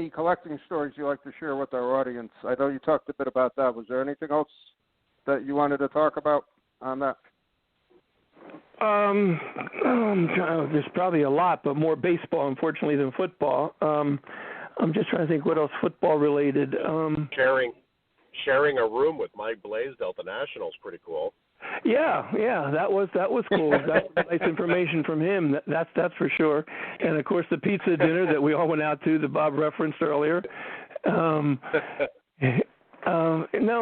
collecting stories you'd like to share with our audience? I know you talked a bit about that. Was there anything else that you wanted to talk about on that? There's probably a lot, but more baseball, unfortunately, than football. I'm just trying to think what else football related. Sharing a room with Mike Blaisdell at the Nationals, pretty cool. Yeah, that was cool. That was nice information from him. That's for sure. And of course, the pizza dinner that we all went out to that Bob referenced earlier. No,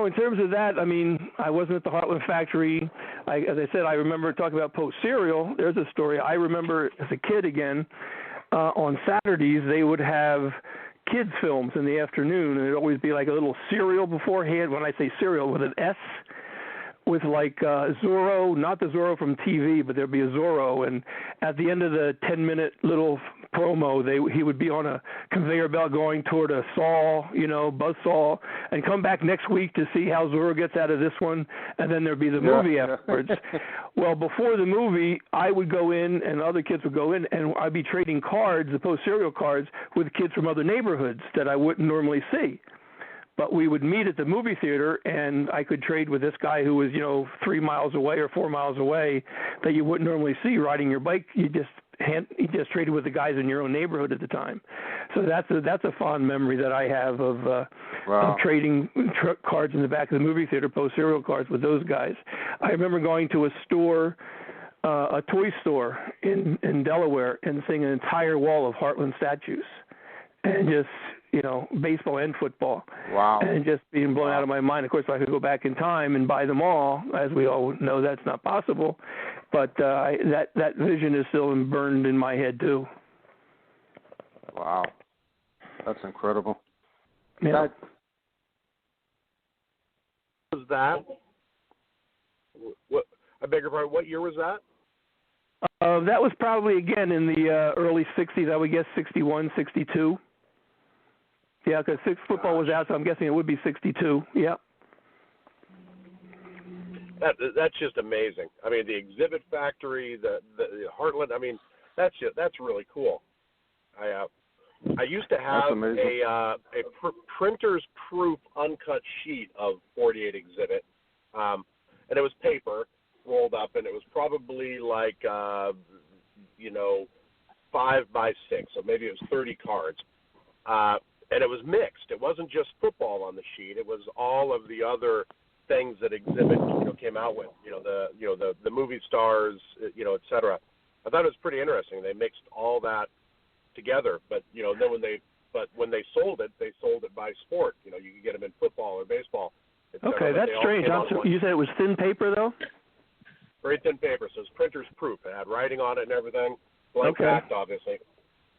in terms of that, I mean, I wasn't at the Heartland factory. As I said, I remember talking about Post cereal. There's a story I remember as a kid again. On Saturdays, they would have kids films in the afternoon, and it'd always be like a little cereal beforehand. When I say cereal, with an S. With like Zorro, not the Zorro from TV, but there'd be a Zorro, and at the end of the 10-minute little promo, he would be on a conveyor belt going toward a saw, buzz saw, and come back next week to see how Zorro gets out of this one, and then there'd be the movie afterwards. Well, before the movie, I would go in, and other kids would go in, and I'd be trading cards, the Post cereal cards, with kids from other neighborhoods that I wouldn't normally see. But we would meet at the movie theater, and I could trade with this guy who was, 3 miles away or 4 miles away that you wouldn't normally see riding your bike. You just traded with the guys in your own neighborhood at the time. So that's a fond memory that I have of trading cards in the back of the movie theater, post serial cards with those guys. I remember going to a store, a toy store in Delaware, and seeing an entire wall of Heartland statues, and just baseball and football. Wow. And just being blown out of my mind. Of course, if I could go back in time and buy them all, as we all know, that's not possible. But that vision is still burned in my head, too. Wow. That's incredible. Yeah. Was that? What? I beg your pardon. What year was that? That was probably, again, in the early 60s, I would guess 61, 62. Yeah, because football was out, so I'm guessing it would be 62. Yeah. That's just amazing. I mean, the exhibit factory, the Heartland. I mean, that's really cool. I used to have a printer's proof uncut sheet of 48 exhibit, and it was paper rolled up, and it was probably like 5 by 6, so maybe it was 30 cards. And it was mixed. It wasn't just football on the sheet. It was all of the other things that exhibit came out with. The movie stars, et cetera. I thought it was pretty interesting. They mixed all that together, but then when they sold it by sport. You could get them in football or baseball. Okay, that's strange. You said it was thin paper though? Very thin paper, so it's printer's proof. It had writing on it and everything. Blank backed, obviously.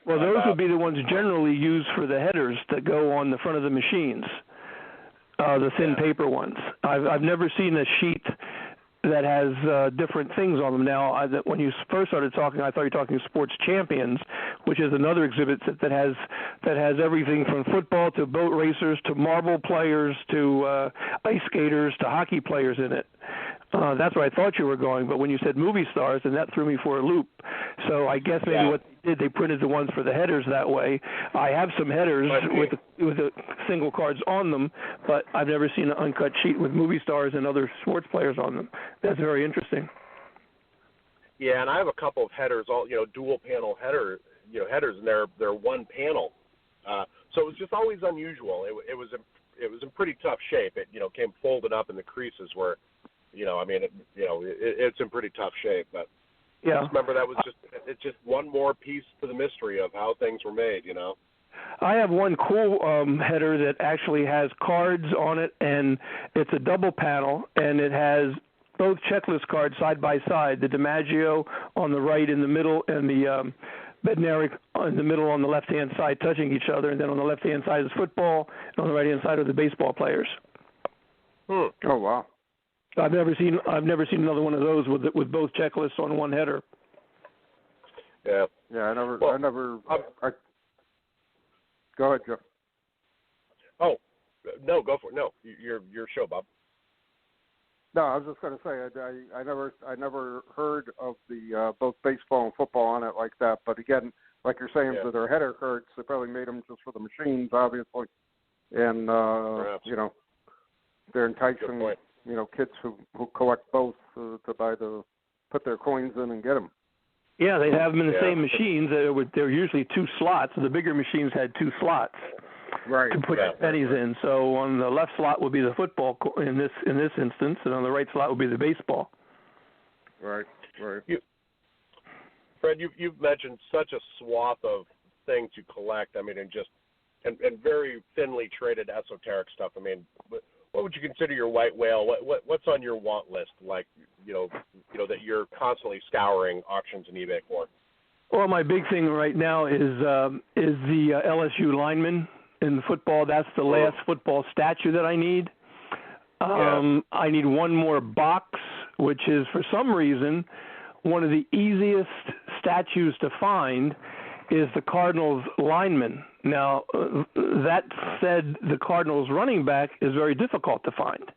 Well, those would be the ones generally used for the headers that go on the front of the machines, the thin paper ones. I've never seen a sheet that has different things on them. Now, when you first started talking, I thought you were talking Sports Champions, which is another exhibit that has everything from football to boat racers to marble players to ice skaters to hockey players in it. That's where I thought you were going, but when you said movie stars, and that threw me for a loop. So I guess maybe what they did, they printed the ones for the headers that way. I have some headers with the single cards on them, but I've never seen an uncut sheet with movie stars and other sports players on them. That's very interesting. Yeah, and I have a couple of headers, all dual panel headers, and they're one panel. So it was just always unusual. It was in pretty tough shape. It came folded up in the creases where. It's in pretty tough shape, but I just remember that was it's just one more piece to the mystery of how things were made, I have one cool header that actually has cards on it, and it's a double panel, and it has both checklist cards side by side, the DiMaggio on the right in the middle, and the Bednarik in the middle on the left-hand side touching each other, and then on the left-hand side is football, and on the right-hand side are the baseball players. Oh, wow. I've never seen another one of those with both checklists on one header. Yeah. Yeah, I never. Go ahead, Jeff. Oh, no, go for it. No, your show, Bob. No, I was just going to say I never heard of the both baseball and football on it like that. But again, like you're saying, for their header cards, they probably made them just for the machines, obviously, and they're enticing. Kids who collect both to put their coins in and get them. Yeah, they have them in the same machines. They're usually 2 slots. So the bigger machines had 2 slots to put pennies in. So on the left slot would be the football in this instance, and on the right slot would be the baseball. Right. Fred, you've mentioned such a swath of things you collect. I mean, and very thinly traded esoteric stuff. I mean. What would you consider your white whale? What's on your want list? Like, that you're constantly scouring auctions and eBay for? Well, my big thing right now is the LSU lineman in football. That's the last football statue that I need. I need one more box, which is for some reason one of the easiest statues to find is the Cardinals lineman. Now, that said, the Cardinals running back is very difficult to find.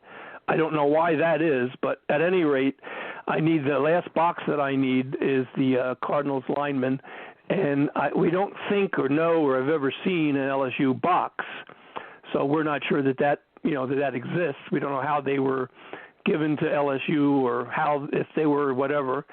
I don't know why that is, but at any rate, I need the last box that I need is the Cardinals lineman, and we don't think or know or have ever seen an LSU box. So we're not sure that exists. We don't know how they were given to LSU or if they were whatever.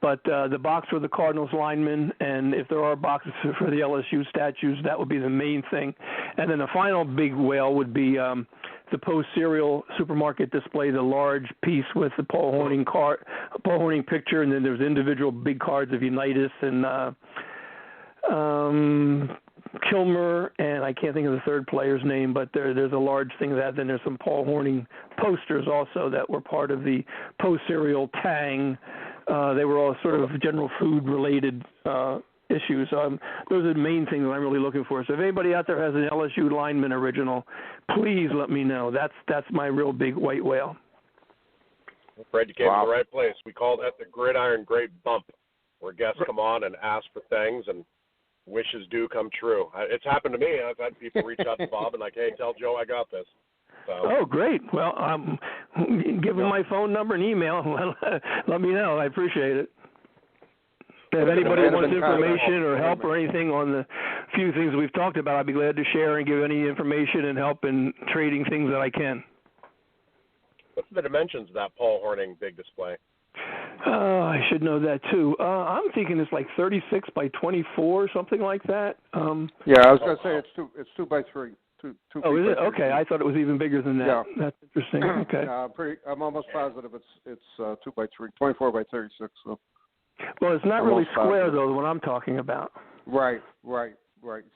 But the box for the Cardinals linemen, and if there are boxes for the LSU statues, that would be the main thing. And then the final big whale would be the post-serial supermarket display, the large piece with the Paul Hornung picture, and then there's individual big cards of Unitas and Kilmer, and I can't think of the third player's name, but there's a large thing of that. Then there's some Paul Hornung posters also that were part of the post-serial Tang. They were all sort of general food-related issues. Those are the main things that I'm really looking for. So if anybody out there has an LSU lineman original, please let me know. That's my real big white whale. Fred, you came to the right place. We call that the Gridiron Great Bump, where guests come on and ask for things and wishes do come true. It's happened to me. I've had people reach out to Bob and like, hey, tell Joe I got this. So. Oh, great. Well, give him my phone number and email. Let me know. I appreciate it. If anybody wants information or help or anything on the few things we've talked about, I'd be glad to share and give any information and help in trading things that I can. What's the dimensions of that Paul Hornung big display? I should know that too. I'm thinking it's like 36 by 24, something like that. Yeah, I was going to say it's 2 by 3. Two oh, is it? Okay, I thought it was even bigger than that. Yeah. That's interesting. Okay. I'm almost positive it's 2 by 3, 24 by 36. So. Well, it's not really square though. The one I'm talking about. Right. So,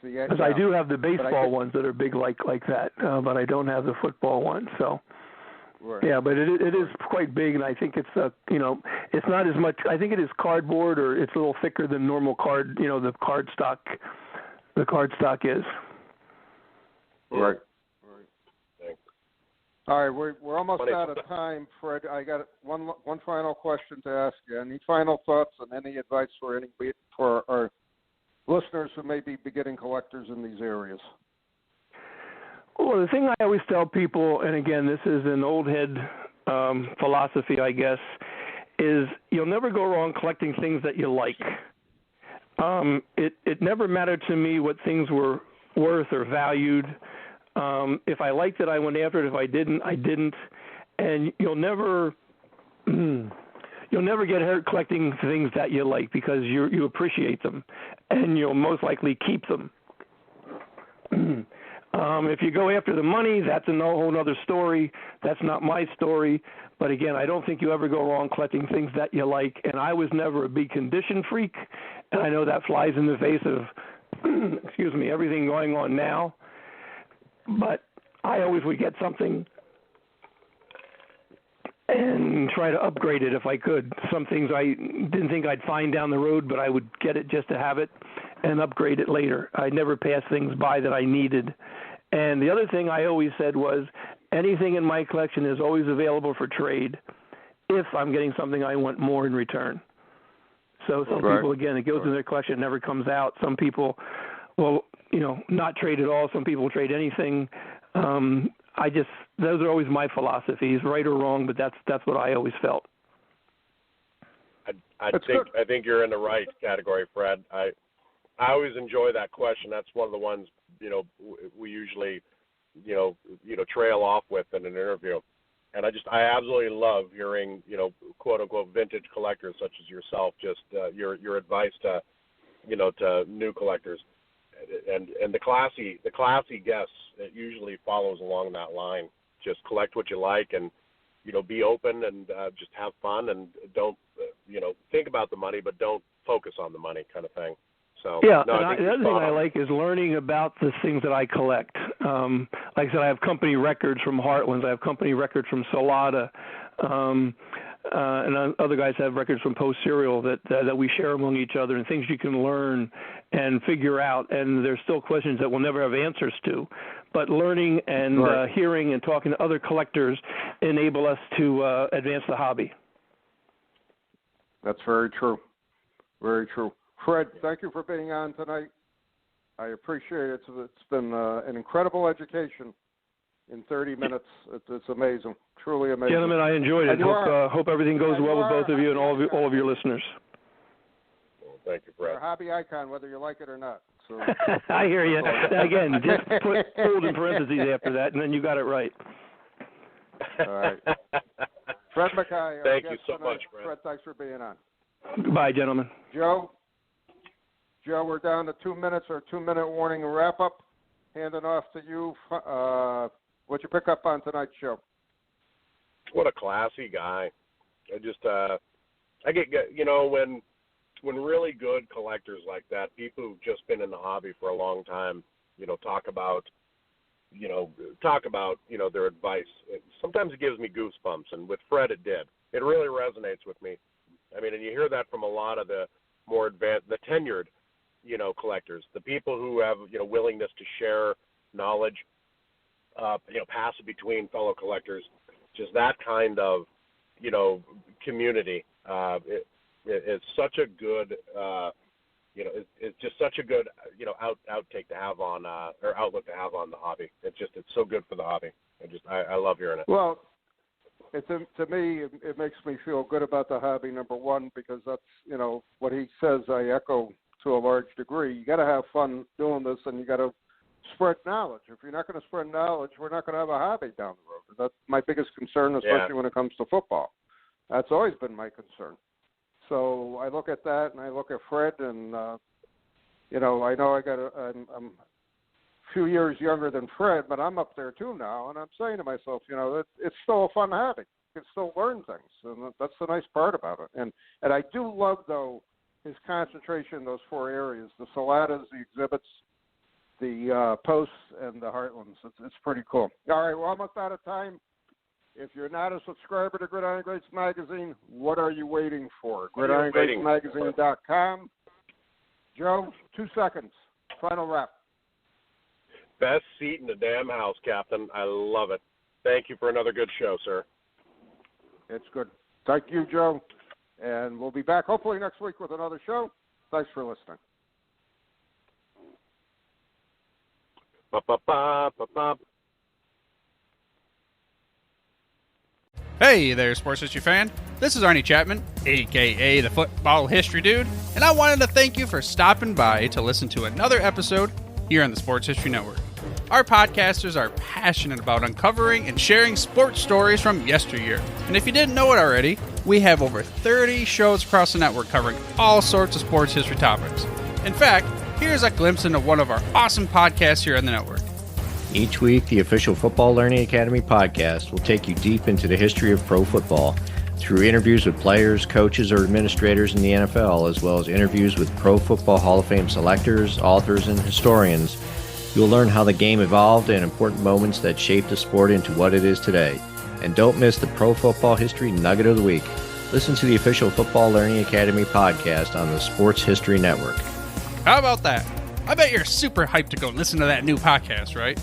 because I do have the baseball ones that are big like that, but I don't have the football one. So. Right. Yeah, but it is quite big, and I think it's it's not as much. I think it is cardboard, or it's a little thicker than normal card. The card stock is. Right. All right, we're almost out of time, Fred. I got one final question to ask you. Any final thoughts and any advice for our listeners who may be beginning collectors in these areas? Well, the thing I always tell people, and again, this is an old head philosophy, I guess, is you'll never go wrong collecting things that you like. It never mattered to me what things were worth or valued. If I liked it, I went after it. If I didn't, I didn't. And you'll never get hurt collecting things that you like because you appreciate them, and you'll most likely keep them. If you go after the money, that's a whole other story. That's not my story. But again, I don't think you ever go wrong collecting things that you like. And I was never a big condition freak, and I know that flies in the face of, everything going on now. But I always would get something and try to upgrade it if I could. Some things I didn't think I'd find down the road, but I would get it just to have it and upgrade it later. I never passed things by that I needed. And the other thing I always said was anything in my collection is always available for trade if I'm getting something I want more in return. So some people, again, it goes in their collection, never comes out. Some people will, not trade at all. Some people trade anything. Those are always my philosophies, right or wrong, but that's what I always felt. I think you're in the right category, Fred. I always enjoy that question. That's one of the ones, we usually, trail off with in an interview. And I absolutely love hearing, quote unquote vintage collectors such as yourself, just your advice to new collectors. And the classy guests, it usually follows along that line. Just collect what you like and, be open and just have fun and don't, think about the money, but don't focus on the money kind of thing. So, the other thing I like is learning about the things that I collect. Like I said, I have company records from Heartlands. I have company records from Salada. And other guys have records from Post Serial that we share among each other and things you can learn and figure out. And there's still questions that we'll never have answers to. But learning and hearing and talking to other collectors enable us to advance the hobby. That's very true. Very true. Fred, thank you for being on tonight. I appreciate it. It's been an incredible education in 30 minutes. It's amazing, truly amazing. Gentlemen, I enjoyed it. Hope everything goes well with both of you and all of your listeners. Well, thank you, Fred. You're a hobby icon, whether you like it or not. So I hear you. Again, just put old in parentheses after that, and then you got it right. All right. Fred Mackay. Thank you so much, Fred. Fred, thanks for being on. Goodbye, gentlemen. Joe, we're down to 2 minutes or 2-minute warning and wrap up. Handing off to you. What'd you pick up on tonight's show? What a classy guy. I get when really good collectors like that, people who've just been in the hobby for a long time, talk about their advice. Sometimes it gives me goosebumps, and with Fred it did. It really resonates with me. I mean, and you hear that from a lot of the more advanced, the tenured, collectors, the people who have, willingness to share knowledge, pass it between fellow collectors, just that kind of, community. It's such a good, it's just such a good, outtake to have on, or outlook to have on the hobby. It's so good for the hobby. I love hearing it. Well, to me, it makes me feel good about the hobby, number one, because that's, what he says I echo to a large degree. You got to have fun doing this, and you got to spread knowledge. If you're not going to spread knowledge, we're not going to have a hobby down the road. That's my biggest concern, especially when it comes to football. That's always been my concern. So I look at that, and I look at Fred, and I know I'm a few years younger than Fred, but I'm up there too now, and I'm saying to myself, it's still a fun hobby. You can still learn things, and that's the nice part about it. And I do love, though, his concentration in those 4 areas: the Saladas, the exhibits, the posts, and the Heartlands. It's pretty cool. All right, we're almost out of time. If you're not a subscriber to Gridiron Greats Magazine, what are you waiting for? GridironGreatsMagazine.com. Joe, 2 seconds. Final wrap. Best seat in the damn house, Captain. I love it. Thank you for another good show, sir. It's good. Thank you, Joe. And we'll be back hopefully next week with another show. Thanks for listening. Hey there, sports history fan. This is Arnie Chapman, a.k.a. the Football History Dude, and I wanted to thank you for stopping by to listen to another episode here on the Sports History Network. Our podcasters are passionate about uncovering and sharing sports stories from yesteryear. And if you didn't know it already, we have over 30 shows across the network covering all sorts of sports history topics. In fact, here's a glimpse into one of our awesome podcasts here on the network. Each week, the official Football Learning Academy podcast will take you deep into the history of pro football through interviews with players, coaches, or administrators in the NFL, as well as interviews with Pro Football Hall of Fame selectors, authors, and historians. You'll learn how the game evolved and important moments that shaped the sport into what it is today. And don't miss the Pro Football History Nugget of the Week. Listen to the official Football Learning Academy podcast on the Sports History Network. How about that? I bet you're super hyped to go listen to that new podcast, right?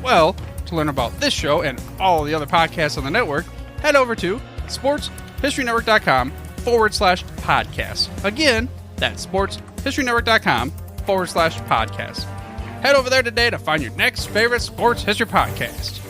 Well, to learn about this show and all the other podcasts on the network, head over to sportshistorynetwork.com/podcast. Again, that's sportshistorynetwork.com/podcast. Head over there today to find your next favorite sports history podcast.